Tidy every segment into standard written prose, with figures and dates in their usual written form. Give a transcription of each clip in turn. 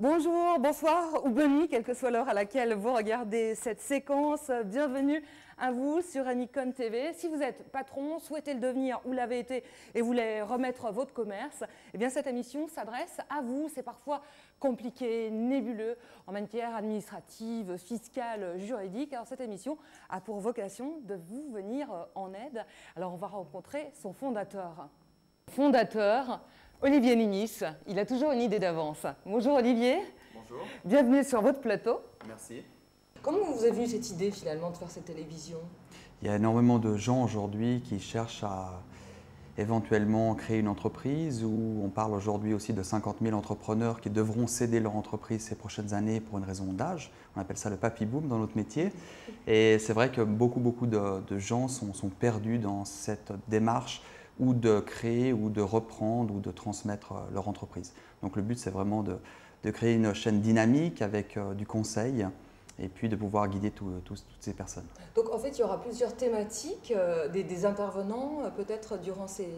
Bonjour, bonsoir ou bonne nuit, quelle que soit l'heure à laquelle vous regardez cette séquence. Bienvenue à vous sur Amicon TV. Si vous êtes patron, souhaitez le devenir ou l'avez été et voulez remettre votre commerce, eh bien cette émission s'adresse à vous. C'est parfois compliqué, nébuleux en matière administrative, fiscale, juridique. Alors cette émission a pour vocation de vous venir en aide. Alors on va rencontrer son fondateur. Olivier Ninis, il a toujours une idée d'avance. Bonjour Olivier. Bonjour. Bienvenue sur votre plateau. Merci. Comment vous avez venu cette idée finalement de faire cette télévision? Il y a énormément de gens aujourd'hui qui cherchent à éventuellement créer une entreprise, où on parle aujourd'hui aussi de 50 000 entrepreneurs qui devront céder leur entreprise ces prochaines années pour une raison d'âge. On appelle ça le papy boom dans notre métier. Et c'est vrai que beaucoup de gens sont perdus dans cette démarche ou de créer, ou de reprendre, ou de transmettre leur entreprise. Donc le but, c'est vraiment de créer une chaîne dynamique avec du conseil, et puis de pouvoir guider toutes ces personnes. Donc en fait, il y aura plusieurs thématiques, des intervenants peut-être durant ces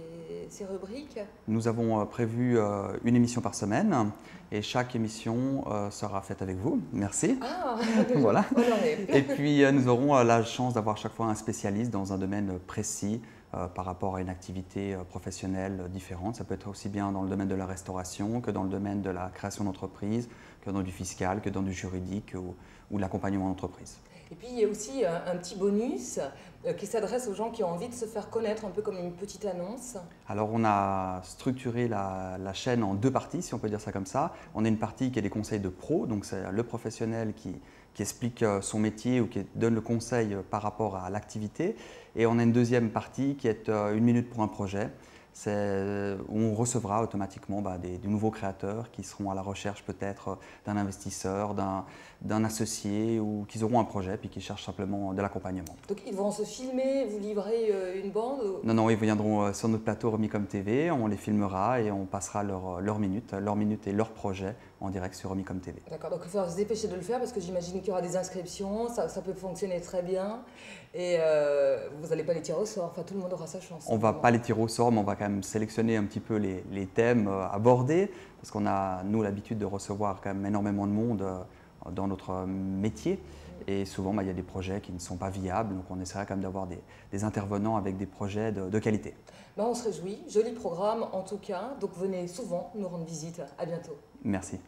rubriques. Nous avons prévu une émission par semaine, et chaque émission sera faite avec vous. Merci. Ah, voilà. Honoré. Et puis nous aurons la chance d'avoir chaque fois un spécialiste dans un domaine précis par rapport à une activité professionnelle différente. Ça peut être aussi bien dans le domaine de la restauration que dans le domaine de la création d'entreprise, que dans du fiscal, que dans du juridique ou de l'accompagnement d'entreprise. Et puis il y a aussi un petit bonus qui s'adresse aux gens qui ont envie de se faire connaître, un peu comme une petite annonce. Alors on a structuré la chaîne en deux parties, si on peut dire ça comme ça. On a une partie qui est des conseils de pro, donc c'est le professionnel qui explique son métier ou qui donne le conseil par rapport à l'activité. Et on a une deuxième partie qui est une minute pour un projet. C'est où on recevra automatiquement des nouveaux créateurs qui seront à la recherche peut-être d'un investisseur, d'un associé, ou qui auront un projet puis qui cherchent simplement de l'accompagnement. Donc ils vont se filmer, vous livrer une bande? Non, ils viendront sur notre plateau Remicom TV, on les filmera et on passera leur minute et leur projet en direct sur Remicom TV. D'accord, donc il va falloir se dépêcher de le faire parce que j'imagine qu'il y aura des inscriptions, ça peut fonctionner très bien et vous n'allez pas les tirer au sort, enfin tout le monde aura sa chance. On ne va pas les tirer au sort, mais on va quand même sélectionner un petit peu les thèmes abordés, parce qu'on a, nous, l'habitude de recevoir quand même énormément de monde dans notre métier. Et souvent, il y a des projets qui ne sont pas viables, donc on essaiera quand même d'avoir des intervenants avec des projets de qualité. On se réjouit, joli programme en tout cas, donc venez souvent nous rendre visite. À bientôt. Merci.